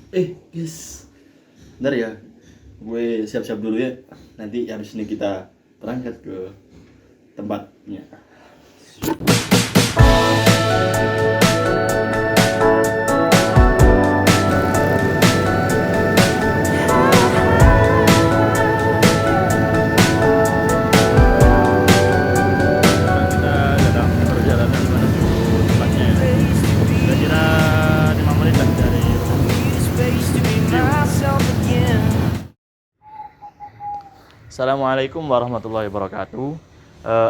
Guys, bentar ya, gue siap-siap dulu ya. Nanti habis ini kita berangkat ke tempatnya. Kita dalam perjalanan menuju tempatnya ya. Kira-kira 5 menit lah dari Assalamualaikum warahmatullahi wabarakatuh.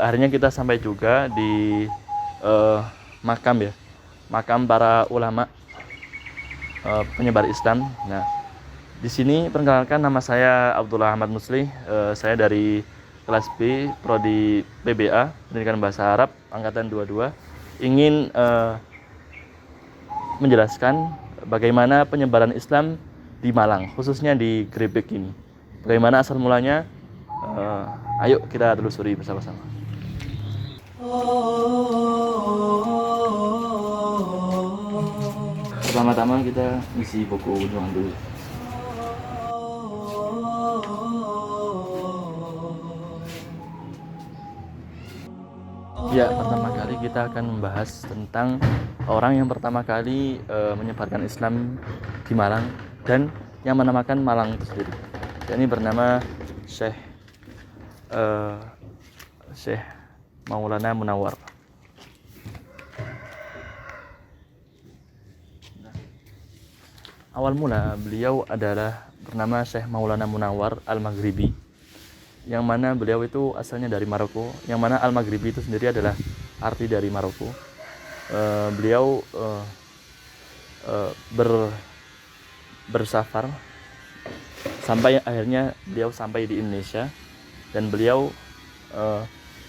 Akhirnya kita sampai juga di makam ya, makam para ulama penyebar Islam. Nah, di sini perkenalkan, nama saya Abdullah Ahmad Muslih. Saya dari kelas B, prodi PBA, Pendidikan Bahasa Arab, angkatan 22. Ingin menjelaskan bagaimana penyebaran Islam di Malang, khususnya di Grebek ini. Bagaimana asal mulanya? Ayo kita telusuri bersama-sama. Pertama-tama kita isi buku kunjungan dulu. Ya, pertama kali kita akan membahas tentang orang yang pertama kali menyebarkan Islam di Malang dan yang menamakan Malang itu sendiri. Ini bernama Syekh Maulana Munawar. Awal mula beliau adalah bernama Syekh Maulana Munawar Al-Maghribi, yang mana beliau itu asalnya dari Maroko, yang mana Al-Maghribi itu sendiri adalah arti dari Maroko. Beliau bersafar sampai akhirnya beliau sampai di Indonesia, dan beliau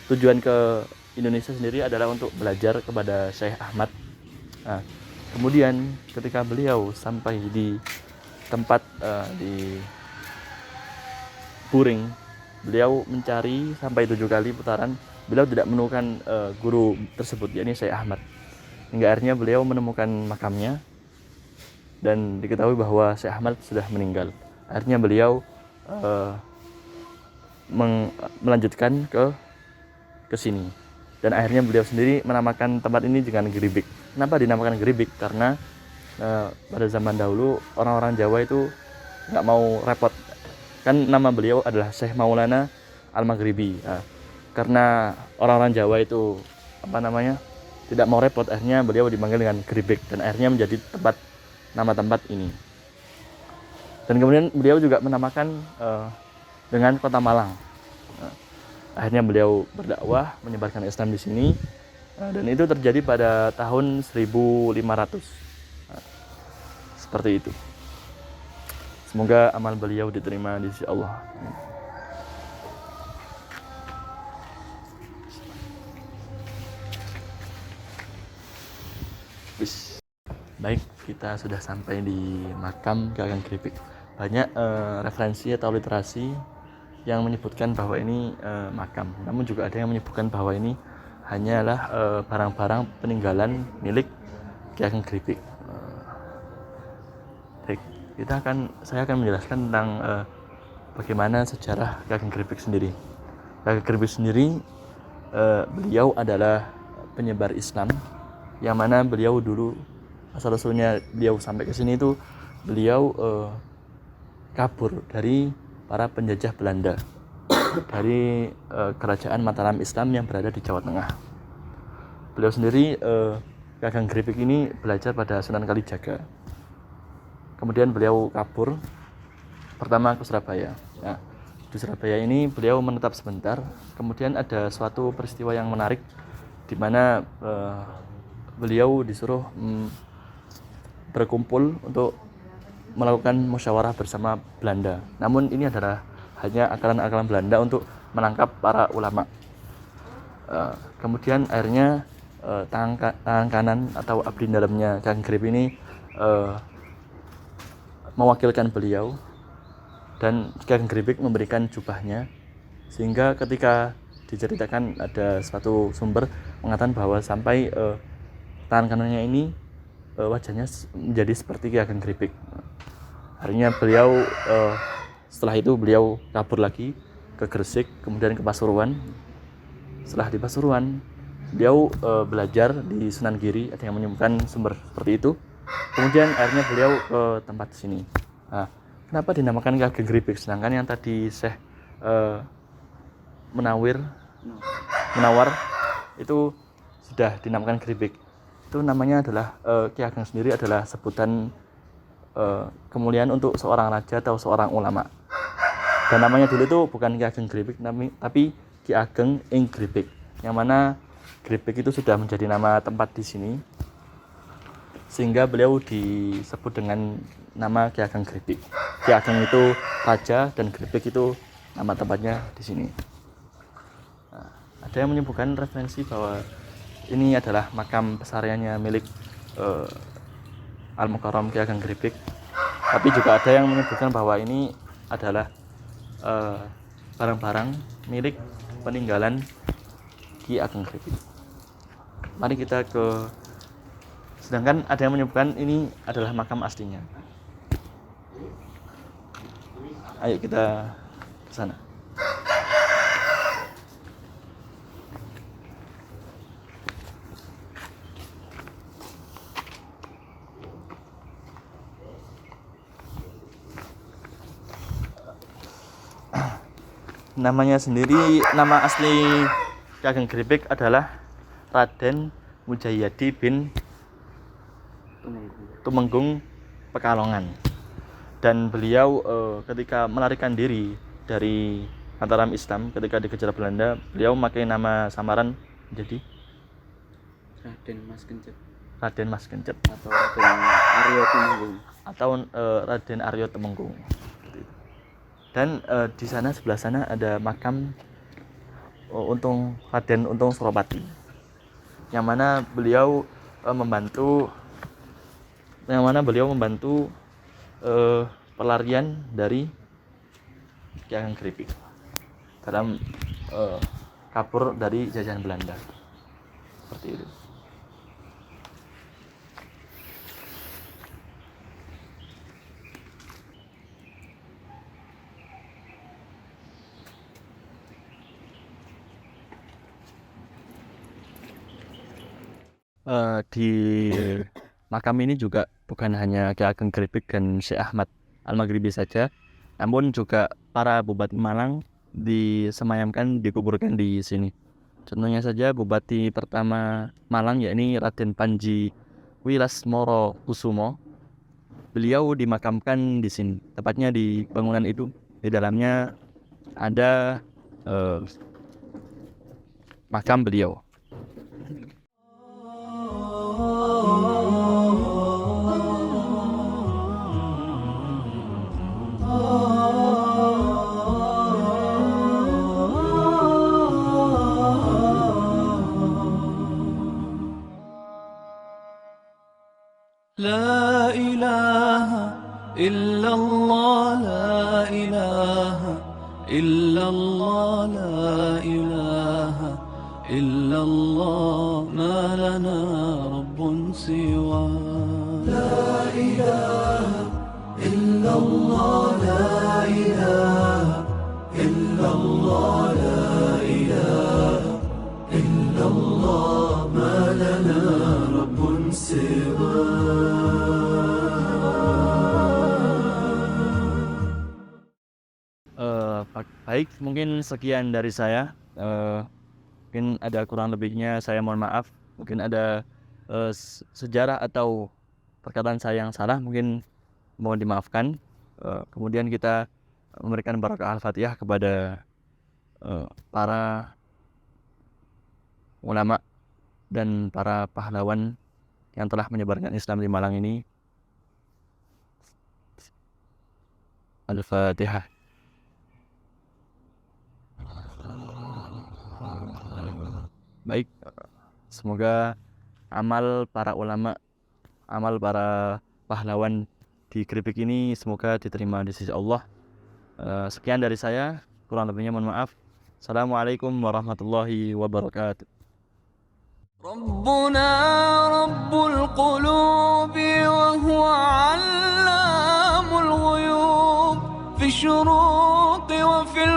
tujuan ke Indonesia sendiri adalah untuk belajar kepada Syekh Ahmad. Nah, kemudian ketika beliau sampai di tempat di Buring, beliau mencari sampai 7 kali putaran, beliau tidak menemukan guru tersebut, yakni Syekh Ahmad. Hingga akhirnya beliau menemukan makamnya dan diketahui bahwa Syekh Ahmad sudah meninggal. Akhirnya beliau melanjutkan ke sini, dan akhirnya beliau sendiri menamakan tempat ini dengan Grebek. Kenapa dinamakan Grebek? Karena pada zaman dahulu orang-orang Jawa itu nggak mau repot, kan nama beliau adalah Syekh Maulana Al-Maghribi. Karena orang-orang Jawa itu tidak mau repot, akhirnya beliau dipanggil dengan Grebek, dan akhirnya menjadi nama tempat ini. Dan kemudian beliau juga menamakan dengan Kota Malang. Akhirnya beliau berdakwah menyebarkan Islam di sini, dan itu terjadi pada tahun 1500. Seperti itu. Semoga amal beliau diterima di sisi Allah. Baik, kita sudah sampai di makam Kakang Grebek. Banyak referensi atau literasi yang menyebutkan bahwa ini makam, namun juga ada yang menyebutkan bahwa ini hanyalah barang-barang peninggalan milik Kakang Grebek. Baik, saya akan menjelaskan tentang bagaimana sejarah Kakang Grebek sendiri. Kakang Grebek sendiri, beliau adalah penyebar Islam, yang mana beliau dulu asal-usulnya beliau sampai ke sini itu beliau kabur dari para penjajah Belanda dari kerajaan Mataram Islam yang berada di Jawa Tengah. Beliau sendiri, Kakang Grebek ini, belajar pada Sunan Kalijaga. Kemudian beliau kabur pertama ke Surabaya. Nah, di Surabaya ini beliau menetap sebentar. Kemudian ada suatu peristiwa yang menarik, di mana beliau disuruh berkumpul untuk melakukan musyawarah bersama Belanda. Namun ini adalah hanya akalan-akalan Belanda untuk menangkap para ulama. Kemudian akhirnya tangan kanan atau abdi dalamnya Kakang Grebek ini mewakilkan beliau, dan Kakang Grebek memberikan jubahnya, sehingga ketika diceritakan ada suatu sumber mengatakan bahwa sampai tangan kanannya ini wajahnya menjadi seperti Kakang Grebek. Akhirnya beliau setelah itu beliau kabur lagi ke Gresik, kemudian ke Pasuruan. Setelah di Pasuruan, beliau belajar di Sunan Giri, ada yang menyebutkan sumber seperti itu. Kemudian akhirnya beliau ke tempat sini. Nah, kenapa dinamakan Ki Ageng Gripik? Sedangkan yang tadi Syekh Munawar itu sudah dinamakan Gripik. Itu namanya adalah Ki Ageng sendiri adalah sebutan kemuliaan untuk seorang raja atau seorang ulama. Dan namanya dulu itu bukan Ki Ageng Gripik, tapi Ki Ageng ing Gripik. Yang mana Gripik itu sudah menjadi nama tempat di sini, sehingga beliau disebut dengan nama Ki Ageng Gripik. Ki Ageng itu raja dan Gripik itu nama tempatnya di sini. Nah, ada yang menyebutkan referensi bahwa ini adalah makam pesariannya milik Al-Mukarram Ki Ageng Gripik. Tapi juga ada yang menyebutkan bahwa ini adalah barang-barang milik peninggalan Ki Ageng Gripik. Mari kita sedangkan ada yang menyebutkan ini adalah makam aslinya. Ayo kita ke sana. Namanya sendiri, nama asli Ki Ageng Gripik adalah Raden Mujayadi bin Tumenggung Pekalongan. Dan beliau ketika melarikan diri dari Mataram Islam, ketika dikejar Belanda, beliau memakai nama samaran menjadi Raden Mas Kencet atau Raden Aryo Temenggung Raden Aryo Temenggung. Dan di sana, sebelah sana ada makam Raden Untung Suropati, yang mana beliau membantu pelarian dari Ki Ageng Gripik dalam kabur dari jajahan Belanda. Seperti itu. Di makam ini juga bukan hanya Ki Ageng Gripik dan Syekh Ahmad Al-Maghribi saja, namun juga para bupati Malang dikuburkan di sini. Contohnya saja bupati pertama Malang, yakni Raden Panji Wilasmoro Kusumo. Beliau dimakamkan di sini, tepatnya di bangunan itu. Di dalamnya ada makam beliau. لا إله إلا الله لا إله إلا الله لا إله إلا الله ما لنا رب سوى لا إله إلا الله لا إله إلا الله لا إله إلا الله ما لنا رب سوى. Baik, mungkin sekian dari saya. Mungkin ada kurang lebihnya, saya mohon maaf. Mungkin ada sejarah atau perkataan saya yang salah, mungkin mohon dimaafkan. Kemudian kita memberikan barakah Al-Fatihah kepada para ulama dan para pahlawan yang telah menyebarkan Islam di Malang ini. Al-Fatihah. Baik, semoga amal para ulama, amal para pahlawan di Gripik ini semoga diterima di sisi Allah. Sekian dari saya, kurang lebihnya mohon maaf. Assalamualaikum warahmatullahi wabarakatuh. ربنا رب القلوب وهو علام الغيوب الشروق وفي